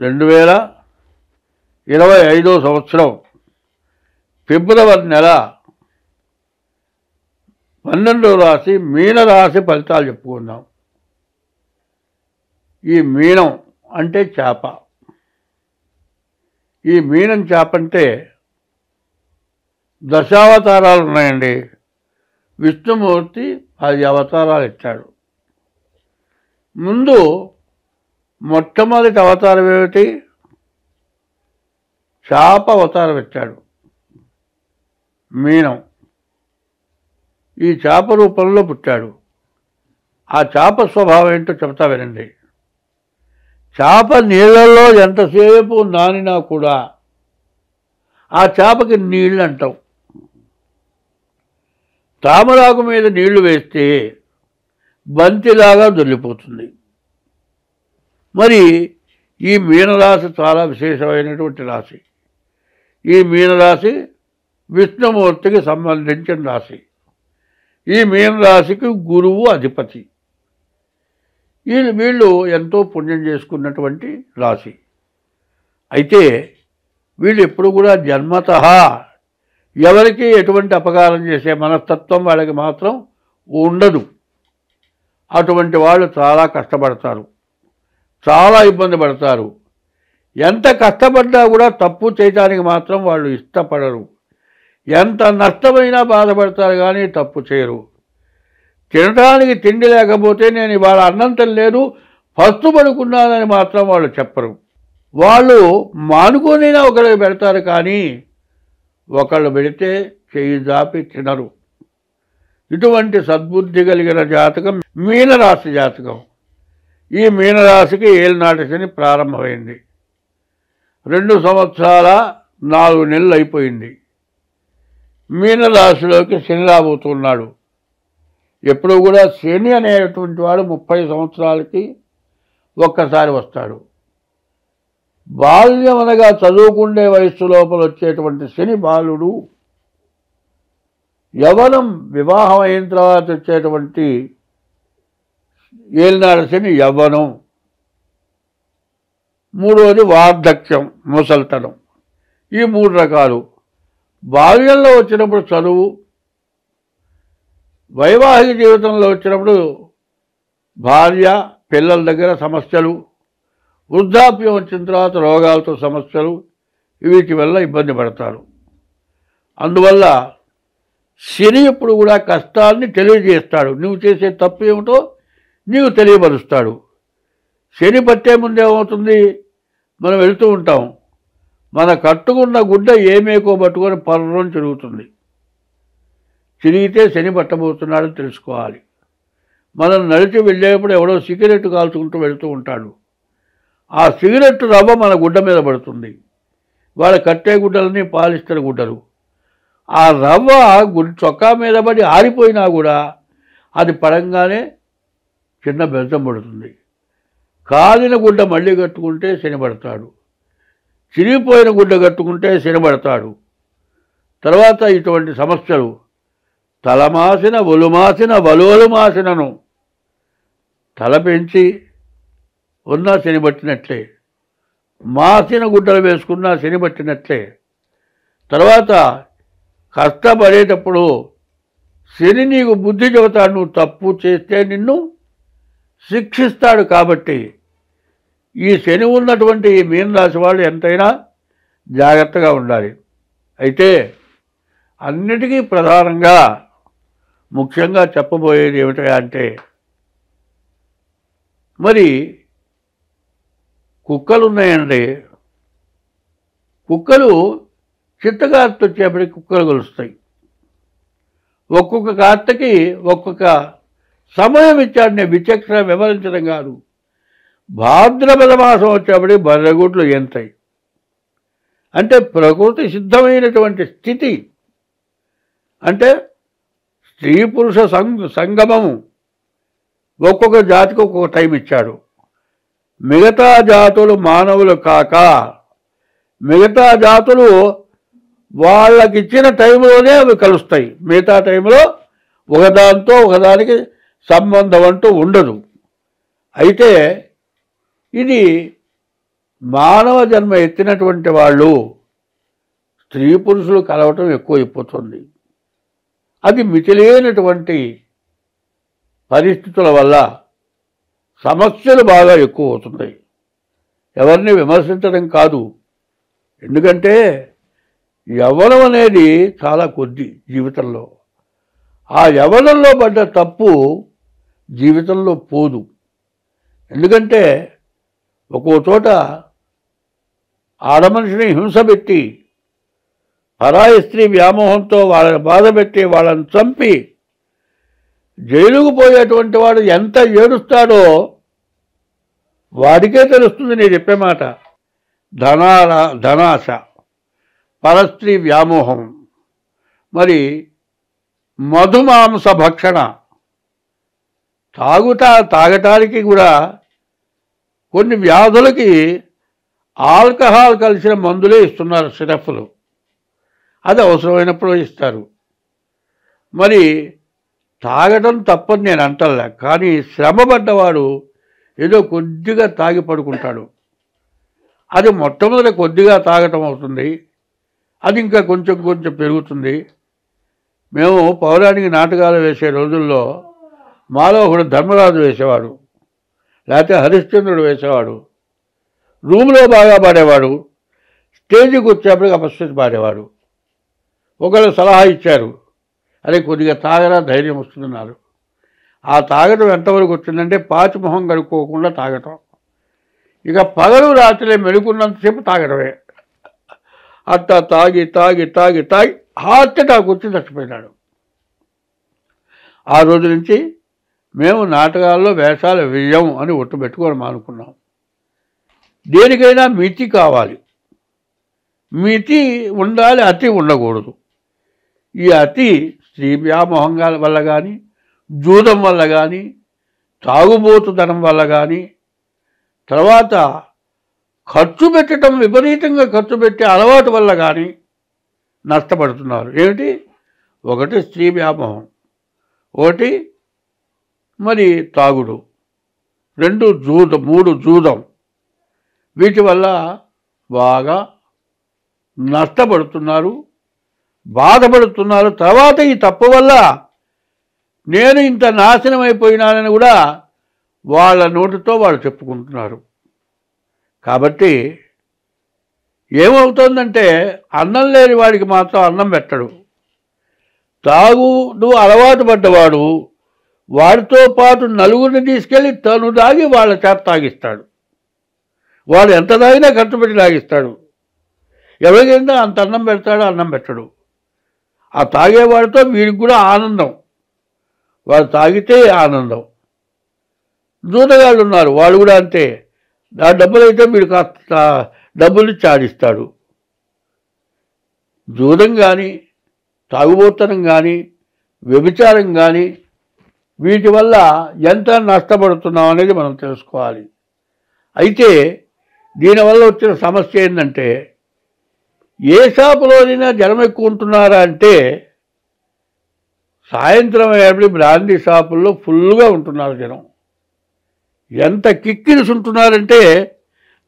2025 సంవత్సరం ఫిబ్రవరి నెల 12వ రాశి మీనరాశి ఫలితాలు చెప్పుకుందాం. ఈ మీనం అంటే చేప. ఈ మీనం చేప అంటే దశావతారాలు ఉన్నాయండి. విష్ణుమూర్తి 10 అవతారాలు ఇచ్చాడు. ముందు మొట్టమొదటి అవతారం ఏమిటి? చేప అవతారం ఇచ్చాడు, మీనం. ఈ చేప రూపంలో పుట్టాడు. ఆ చేప స్వభావం ఏంటో చెప్తా వినండి. చేప నీళ్ళల్లో ఎంతసేపు నానినా కూడా ఆ చేపకి నీళ్ళు అంటాం. తామరాకు మీద నీళ్లు వేస్తే బంతిలాగా దొల్లిపోతుంది. మరి ఈ మీనరాశి చాలా విశేషమైనటువంటి రాశి. ఈ మీనరాశి విష్ణుమూర్తికి సంబంధించిన రాశి. ఈ మీనరాశికి గురువు అధిపతి. వీళ్ళు ఎంతో పుణ్యం చేసుకున్నటువంటి రాశి. అయితే వీళ్ళు ఎప్పుడు కూడా జన్మతః ఎవరికి ఎటువంటి అపకారం చేసే మనస్తత్వం వాళ్ళకి మాత్రం ఉండదు. అటువంటి వాళ్ళు చాలా కష్టపడతారు, చాలా ఇబ్బంది పడతారు. ఎంత కష్టపడ్డా కూడా తప్పు చేయడానికి మాత్రం వాళ్ళు ఇష్టపడరు. ఎంత నష్టమైనా బాధపడతారు కానీ తప్పు చేయరు. తినడానికి తిండి లేకపోతే నేను ఇవాళ అన్నం తినలేదు, ఫస్ట్ పడుకున్నానని మాత్రం వాళ్ళు చెప్పరు. వాళ్ళు మానుకోనైనా ఒకరికి పెడతారు కానీ ఒకళ్ళు పెడితే చెయ్యి జాపి తినరు. ఇటువంటి సద్బుద్ధి కలిగిన జాతకం మీనరాశి జాతకం. ఈ మీనరాశికి ఏలినాటి శని ప్రారంభమైంది. 2 సంవత్సరాల 4 నెలలు అయిపోయింది. మీనరాశిలోకి శని రాబోతున్నాడు. ఎప్పుడు కూడా శని అనేటువంటి వాడు 30 సంవత్సరాలకి ఒక్కసారి వస్తాడు. బాల్యం అనగా చదువుకుండే వయస్సు లోపల వచ్చేటువంటి శని బాలుడు, యవ్వనం వివాహం అయిన తర్వాత వచ్చేటువంటి ఏలినాటి శని యవ్వనం. మూడవది వార్ధక్యం, ముసల్తనం. ఈ 3 రకాలు. బాల్యంలో వచ్చినప్పుడు చదువు, వైవాహిక జీవితంలో వచ్చినప్పుడు భార్య పిల్లల దగ్గర సమస్యలు, వృద్ధాప్యం వచ్చిన తర్వాత రోగాలతో సమస్యలు, వీటి వల్ల ఇబ్బంది పడతారు. అందువల్ల శని ఎప్పుడు కూడా కష్టాన్ని తెలియజేస్తాడు. నువ్వు చేసే తప్పు ఏమిటో నీకు తెలియపరుస్తాడు. శని పట్టే ముందేమవుతుంది, మనం వెళుతూ ఉంటాం, మన కట్టుకున్న గుడ్డ ఏమేకో పట్టుకొని పర్రం తిరుగుతుంది. తిరిగితే శని పట్టబోతున్నాడని తెలుసుకోవాలి. మనం నడిచి వెళ్ళేప్పుడు ఎవడో సిగరెట్ కాల్చుకుంటూ వెళుతూ ఉంటాడు. ఆ సిగరెట్ రవ్వ మన గుడ్డ మీద పడుతుంది. వాళ్ళ కట్టే గుడ్డలని పాలిస్టర్ గుడ్డలు. ఆ రవ్వ చొక్కా మీద పడి ఆరిపోయినా కూడా అది పడంగానే చిన్న బెల్లం పడుతుంది. కాలిన గుడ్డ మళ్ళీ కట్టుకుంటే శని పడతాడు. చిరిగిపోయిన గుడ్డ కట్టుకుంటే శని పడతాడు. తర్వాత ఇటువంటి సమస్యలు తలమాసిన ఒలుమాసిన వలువలు మాసినను తల పెంచి ఉన్నా శని పట్టినట్లే, మాసిన గుడ్డలు వేసుకున్నా శని పట్టినట్లే. తర్వాత కష్టపడేటప్పుడు శని నీకు బుద్ధి చెబుతాడు. నువ్వు తప్పు చేస్తే నిన్ను శిక్షిస్తాడు. కాబట్టి ఈ శని ఉన్నటువంటి ఈ మీనరాశి వాళ్ళు ఎంతైనా జాగ్రత్తగా ఉండాలి. అయితే అన్నిటికీ ప్రధానంగా ముఖ్యంగా చెప్పబోయేది ఏమిటంటే, మరి కుక్కలు ఉన్నాయండి. కుక్కలు చిత్తకార్తె వచ్చేప్పటికి కుక్కలు కలుస్తాయి. ఒక్కొక్క కార్తెకి ఒక్కొక్క సమయం ఇచ్చాడు. నేను విచక్షణ వివరించడం కాదు. భాద్రపద మాసం వచ్చేప్పటికి బర్రెగుడ్లు ఎంతాయి అంటే ప్రకృతి సిద్ధమైనటువంటి స్థితి. అంటే స్త్రీ పురుష సంగమము. ఒక్కొక్క జాతికి ఒక్కొక్క టైం ఇచ్చాడు. మిగతా జాతులు మానవులు కాక మిగతా జాతులు వాళ్ళకిచ్చిన టైంలోనే అవి కలుస్తాయి. మిగతా టైంలో ఒకదాంతో ఒకదానికి సంబంధం అంటూ ఉండదు. అయితే ఇది మానవ జన్మ ఎత్తినటువంటి వాళ్ళు స్త్రీ పురుషులు కలవటం ఎక్కువైపోతుంది. అది మితిలేనటువంటి పరిస్థితుల వల్ల సమస్యలు బాగా ఎక్కువ అవుతున్నాయి. ఎవరిని విమర్శించడం కాదు, ఎందుకంటే యవ్వనం అనేది చాలా కొద్ది జీవితంలో. ఆ యవ్వనంలో పడ్డ తప్పు జీవితంలో పోదు. ఎందుకంటే ఒక్కో చోట ఆడమనిషిని హింస పెట్టి పరాయి స్త్రీ వ్యామోహంతో వాళ్ళని బాధ పెట్టి వాళ్ళని చంపి జైలుకు పోయేటువంటి వాడు ఎంత ఏడుస్తాడో వాడికే తెలుస్తుంది. నేను చెప్పే మాట ధనాశ, పరస్త్రీ వ్యామోహం, మరి మధుమాంస భక్షణ, తాగటానికి కూడా కొన్ని వ్యాధులకి ఆల్కహాల్ కలిసిన మందులే ఇస్తున్నారు, సిరప్లు. అది అవసరమైనప్పుడు ఇస్తారు. మరి తాగటం తప్పని నేను అంటలే, కానీ శ్రమపడ్డవాడు ఏదో కొద్దిగా తాగి పడుకుంటాడు. అది మొట్టమొదటి కొద్దిగా తాగటం అవుతుంది, అది ఇంకా కొంచెం కొంచెం పెరుగుతుంది. మేము పౌరాణిక నాటకాలు వేసే రోజుల్లో మాలో ఒకడు ధర్మరాజు వేసేవాడు, లేకపోతే హరిశ్చంద్రుడు వేసేవాడు. రూమ్లో బాగా పాడేవాడు, స్టేజ్కి వచ్చేప్పటికి అపస్వతి పాడేవాడు. ఒకళ్ళు సలహా ఇచ్చారు, అరే కొద్దిగా తాగరా ధైర్యం వస్తున్నారు. ఆ తాగటం ఎంతవరకు వచ్చిందంటే పాచిమొహం కడుక్కోకుండా తాగటం, ఇక పగలు రాత్రి మెలుకున్నంతసేపు తాగడమే. అట్టా తాగి తాగి తాగి తాగి హార్ట్ అటాక్ వచ్చి చచ్చిపోయినాడు. ఆ రోజు నుంచి మేము నాటకాల్లో వేషాలు వేయం అని ఒట్టు పెట్టుకోవడం అనుకున్నాం. దేనికైనా మితి కావాలి, మితి ఉండాలి, అతి ఉండకూడదు. ఈ అతి స్త్రీ వ్యామోహంగా వల్ల కానీ, జూదం వల్ల కానీ, తాగుబోతుదనం వల్ల కానీ, తర్వాత ఖర్చు పెట్టడం విపరీతంగా ఖర్చు పెట్టే అలవాటు వల్ల కానీ నష్టపడుతున్నారు. ఏమిటి? ఒకటి స్త్రీ వ్యామోహం, ఒకటి మరి తాగుడు, రెండు జూదం, మూడు జూదం. వీటి వల్ల బాగా నష్టపడుతున్నారు, బాధపడుతున్నారు. తర్వాత ఈ తప్పు వల్ల నేను ఇంత నాశనం అయిపోయినానని కూడా వాళ్ళ నోటితో వాళ్ళు చెప్పుకుంటున్నారు. కాబట్టి ఏమవుతుందంటే అన్నం లేని వాడికి మాత్రం అన్నం పెట్టడు. తాగుడు అలవాటు పడ్డవాడు వాడితో పాటు నలుగురిని తీసుకెళ్ళి తను తాగి వాళ్ళ చేత తాగిస్తాడు. వాడు ఎంత తాగినా ఖర్చు పెట్టి తాగిస్తాడు. ఎవరికైనా అంత అన్నం పెడతాడో అన్నం పెట్టడు. ఆ తాగేవాడితో వీడికి కూడా ఆనందం, వాడు తాగితే ఆనందం. జూదగాళ్ళు ఉన్నారు, వాళ్ళు కూడా అంతే. ఆ డబ్బులు అయితే వీడు కాస్త డబ్బులు చాడిస్తాడు. జూదం కానీ, తాగుబోతనం కానీ, వ్యభిచారం కానీ, వీటి వల్ల ఎంత నష్టపడుతున్నాం అనేది మనం తెలుసుకోవాలి. అయితే దీనివల్ల వచ్చిన సమస్య ఏంటంటే, ఏ షాపులోనైనా జనం ఎక్కువ ఉంటున్నారా అంటే సాయంత్రం అయ్యేప్పుడు బ్రాందీ షాపుల్లో ఫుల్గా ఉంటున్నారు జనం. ఎంత కిక్కిరిసి ఉంటున్నారంటే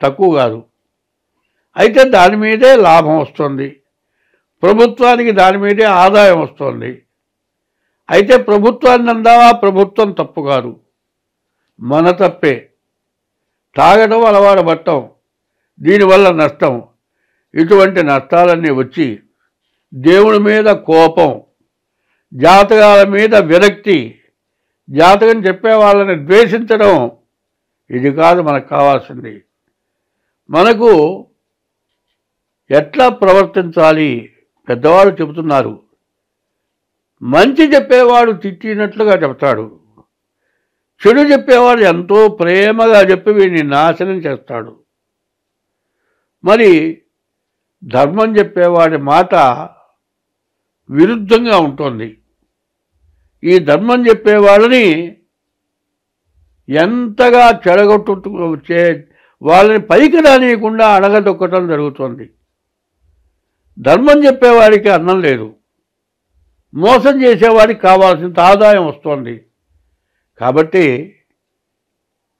తక్కువ కాదు. అయితే దాని మీదే లాభం వస్తుంది, ప్రభుత్వానికి దాని మీదే ఆదాయం వస్తుంది. అయితే ప్రభుత్వాన్ని అందామా, ప్రభుత్వం తప్పు కాదు, మన తప్పే. తాగడం అలవాటు పట్టడం, దీనివల్ల నష్టం. ఇటువంటి నష్టాలన్నీ వచ్చి దేవుడి మీద కోపం, జాతకాల మీద విరక్తి, జాతకం చెప్పే వాళ్ళని ద్వేషించడం, ఇది కాదు మనకు కావాల్సింది. మనకు ఎట్లా ప్రవర్తించాలి పెద్దవాళ్ళు చెబుతున్నారు. మంచి చెప్పేవాడు తిట్టినట్లుగా చెప్తాడు, చెడు చెప్పేవాడు ఎంతో ప్రేమగా చెప్పి వీడిని నాశనం చేస్తాడు. మరి ధర్మం చెప్పేవాడి మాట విరుద్ధంగా ఉంటుంది. ఈ ధర్మం చెప్పేవాళ్ళని ఎంతగా చెడగొట్టు వాళ్ళని పైకి రానియకుండా అడగదొక్కటం జరుగుతుంది. ధర్మం చెప్పేవాడికి అన్నం లేదు, మోసం చేసేవాడికి కావాల్సినంత ఆదాయం వస్తుంది. కాబట్టి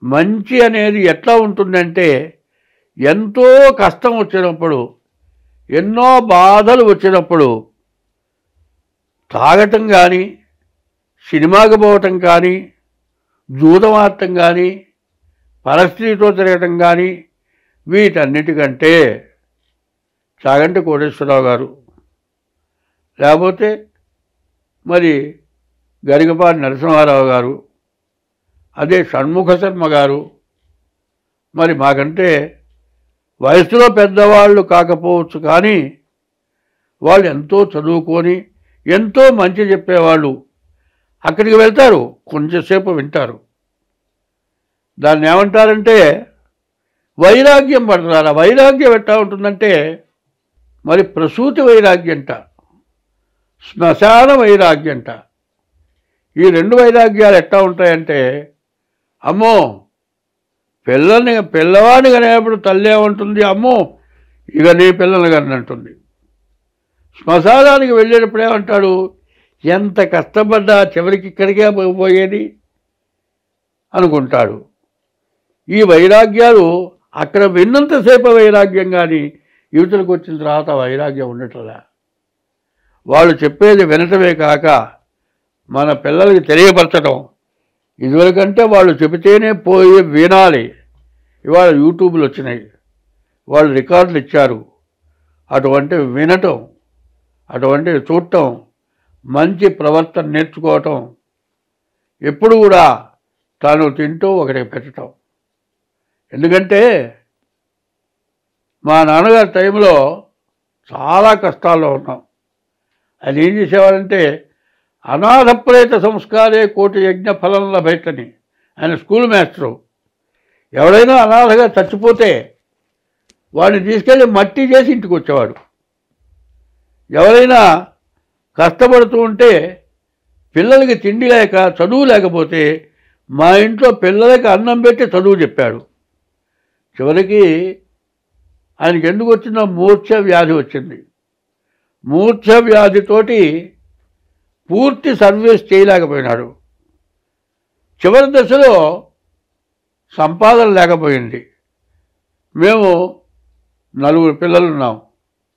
మంచి అనేది ఎట్లా ఉంటుందంటే ఎంతో కష్టం వచ్చినప్పుడు, ఎన్నో బాధలు వచ్చినప్పుడు తాగటం కానీ, సినిమాకి పోవటం కానీ, జూదమాడటం కానీ, పరస్త్రీతో తిరగటం కానీ, వీటన్నిటికంటే చాగంటి కోటేశ్వరరావు గారు, లేకపోతే మరి గరికపాటి నరసింహారావు గారు, అదే షణ్ముఖ శర్మ గారు, మరి మాకంటే వయసులో పెద్దవాళ్ళు కాకపోవచ్చు కానీ వాళ్ళు ఎంతో చదువుకొని ఎంతో మంచి చెప్పేవాళ్ళు. అక్కడికి వెళ్తారు, కొంచెంసేపు వింటారు. దాన్ని ఏమంటారంటే వైరాగ్యం పడతారు. ఆ వైరాగ్యం ఎట్టా ఉంటుందంటే మరి ప్రసూతి వైరాగ్యంట, శ్మశాన వైరాగ్యంట. ఈ రెండు వైరాగ్యాలు ఎట్టా ఉంటాయంటే, అమ్మో పిల్లవాడిని కనేప్పుడు తల్లి ఏమంటుంది, అమ్మో ఇక నీ పిల్లల్ని కానీ అంటుంది. శ్మశానానికి వెళ్ళేటప్పుడు ఏమంటాడు, ఎంత కష్టపడ్డా చివరికి ఇక్కడికే పోయేది అనుకుంటాడు. ఈ వైరాగ్యాలు అక్కడ విన్నంతసేపు వైరాగ్యం కానీ యువతలకు వచ్చిన తర్వాత వైరాగ్యం ఉండటంలా. వాళ్ళు చెప్పేది వినటమే కాక మన పిల్లలకి తెలియపరచడం. ఇదివరకంటే వాళ్ళు చెబితేనే పోయి వినాలి. ఇవాళ యూట్యూబ్లు వచ్చినాయి, వాళ్ళు రికార్డులు ఇచ్చారు. అటువంటి వినటం, అటువంటి చూడటం, మంచి ప్రవర్తన నేర్చుకోవటం, ఎప్పుడు కూడా తాను తింటూ ఒకటి పెట్టడం. ఎందుకంటే మా నాన్నగారి టైంలో చాలా కష్టాల్లో ఉన్నాం. ఆయన ఏం చేసేవారంటే అనాథ ప్రేత సంస్కారే కోటి యజ్ఞ ఫలం లభైతని. ఆయన స్కూల్ మాస్టరు. ఎవడైనా అనాథగా చచ్చిపోతే వాడిని తీసుకెళ్ళి మట్టి చేసి ఇంటికి వచ్చేవాడు. ఎవరైనా కష్టపడుతూ ఉంటే పిల్లలకి తిండి లేక చదువు లేకపోతే మా ఇంట్లో పిల్లలకి అన్నం పెట్టి చదువు చెప్పాడు. చివరికి ఆయనకి ఎందుకు వచ్చిందో మూర్ఛ వ్యాధి వచ్చింది. మూర్ఛ వ్యాధితోటి పూర్తి సర్వీస్ చేయలేకపోయినాడు. చివరి దశలో సంపాదన లేకపోయింది. మేము 4 పిల్లలు ఉన్నాం.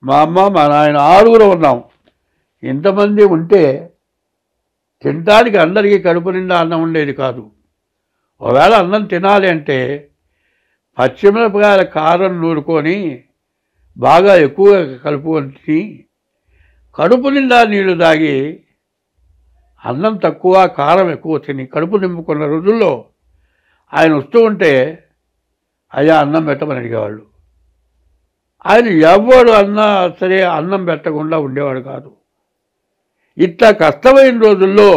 మా అమ్మ మా నాయన 6 ఉన్నాం. ఇంతమంది ఉంటే తినడానికి అందరికీ కడుపు నిండా అన్నం ఉండేది కాదు. ఒకవేళ అన్నం తినాలి అంటే పచ్చిమిరపకాయల కారం నూరుకొని బాగా ఎక్కువగా కలుపుకొని తిని కడుపు నిండా నీళ్లు తాగి అన్నం తక్కువ కారం ఎక్కువ తిని కడుపు నింపుకున్న రోజుల్లో ఆయన వస్తూ ఉంటే అయ్యా అన్నం పెట్టమని అడిగేవాళ్ళు. ఆయన ఎవడు అన్నా సరే అన్నం పెట్టకుండా ఉండేవాడు కాదు. ఇట్లా కష్టమైన రోజుల్లో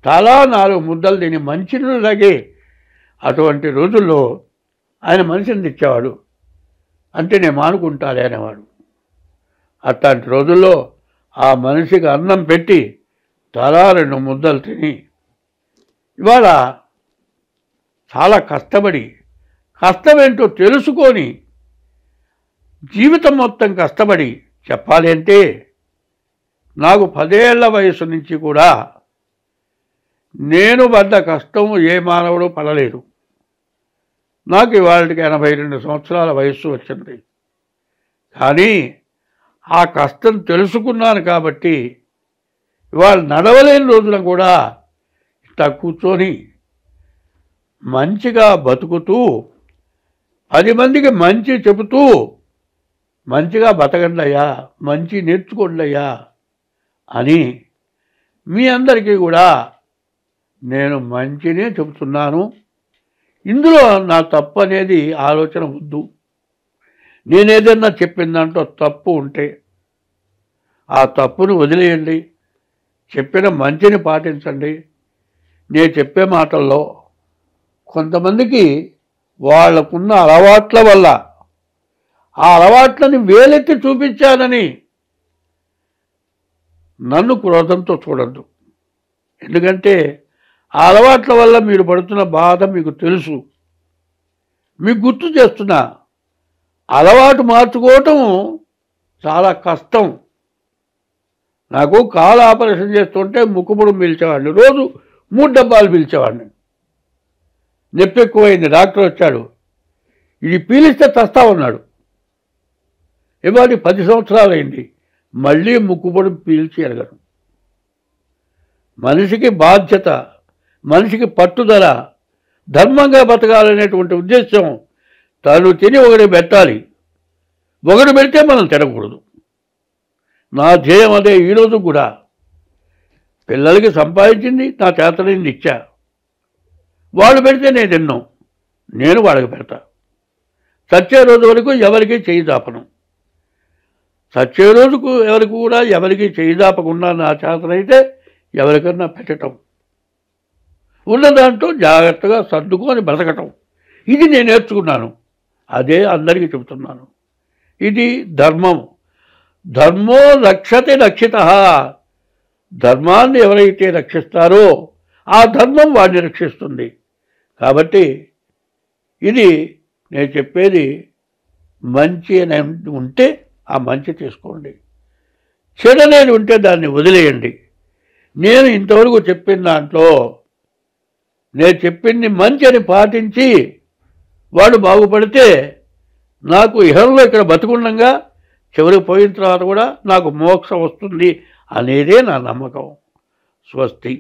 చాలా 4 ముద్దలు తిని మంచినీళ్ళు తాగి అటువంటి రోజుల్లో ఆయన మనిషిని తెచ్చేవాడు. అంటే నేను మానుకుంటాలే అనేవాడు. అట్లాంటి రోజుల్లో ఆ మనిషికి అన్నం పెట్టి తలా 2 ముద్దలు తిని ఇవాళ చాలా కష్టపడి కష్టమేంటో తెలుసుకొని జీవితం మొత్తం కష్టపడి చెప్పాలి అంటే నాకు 10 ఏళ్ల వయసు నుంచి కూడా నేను పడ్డ కష్టం ఏ మానవుడు పడలేదు. నాకు ఇవాళకి 82 సంవత్సరాల వయస్సు వచ్చింది. కానీ ఆ కష్టం తెలుసుకున్నాను కాబట్టి ఇవాళ నడవలేని రోజున కూడా ఇట్లా కూర్చొని మంచిగా బతుకుతూ 10 మందికి మంచి చెబుతూ మంచిగా బతకండి అయ్యా, మంచి నేర్చుకోండి అయ్యా అని మీ అందరికీ కూడా నేను మంచినే చెబుతున్నాను. ఇందులో నా తప్పు అనేది ఆలోచన వద్దు. నేనేదన్నా చెప్పిన దాంట్లో తప్పు ఉంటే ఆ తప్పును వదిలేయండి, చెప్పిన మంచిని పాటించండి. నేను చెప్పే మాటల్లో కొంతమందికి వాళ్ళకున్న అలవాట్ల వల్ల ఆ అలవాట్లని వేలెత్తి చూపించానని నన్ను క్రోధంతో చూడద్దు. ఎందుకంటే ఆ అలవాట్ల వల్ల మీరు పడుతున్న బాధ మీకు తెలుసు. మీకు గుర్తు చేస్తున్నా, అలవాటు మార్చుకోవటం చాలా కష్టం. నాకు కాలు ఆపరేషన్ చేస్తుంటే ముక్కుపుడు పిలిచేవాడిని, రోజు 3 డబ్బాలు పిలిచేవాడిని. నొప్పి ఎక్కువైంది, డాక్టర్ వచ్చాడు. ఇది పీలిస్తే చస్తా ఉన్నాడు. ఇవాళ 10 సంవత్సరాలైంది, మళ్ళీ ముక్కుపొడి పీల్చి ఎరగను. మనిషికి బాధ్యత, మనిషికి పట్టుదల, ధర్మంగా బతకాలనేటువంటి ఉద్దేశం. తను తిని ఒకటి పెట్టాలి, ఒకటి పెడితే మనం తినకూడదు. నా ధ్యేయం అదే. ఈరోజు కూడా పిల్లలకి సంపాదించింది నా చేతనైంది ఇచ్చా. వాళ్ళు పెడితే నేను తిన్నాం, నేను వాళ్ళకి పెడతా. చచ్చే రోజు వరకు ఎవరికి చేయి దాపను. చచ్చే రోజుకు ఎవరికి కూడా ఎవరికి చేయి దాపకుండా నా చేతనైతే ఎవరికన్నా పెట్టడం, ఉన్న దాంట్లో జాగ్రత్తగా సర్దుకొని బ్రతకటం, ఇది నేను నేర్చుకున్నాను. అదే అందరికీ చెబుతున్నాను. ఇది ధర్మం. ధర్మో రక్షతే రక్షిత. ధర్మాన్ని ఎవరైతే రక్షిస్తారో ఆ ధర్మం వాడిని రక్షిస్తుంది. కాబట్టి ఇది నేను చెప్పేది, మంచి అని ఉంటే ఆ మంచి తీసుకోండి, చెడనేది ఉంటే దాన్ని వదిలేయండి. నేను ఇంతవరకు చెప్పిన దాంట్లో నేను చెప్పింది మంచి అని పాటించి వాడు బాగుపడితే నాకు ఇహంలో ఇక్కడ బతుకుండగా చివరికి పోయిన తర్వాత కూడా నాకు మోక్షం వస్తుంది అనేదే నా నమ్మకం. స్వస్తి.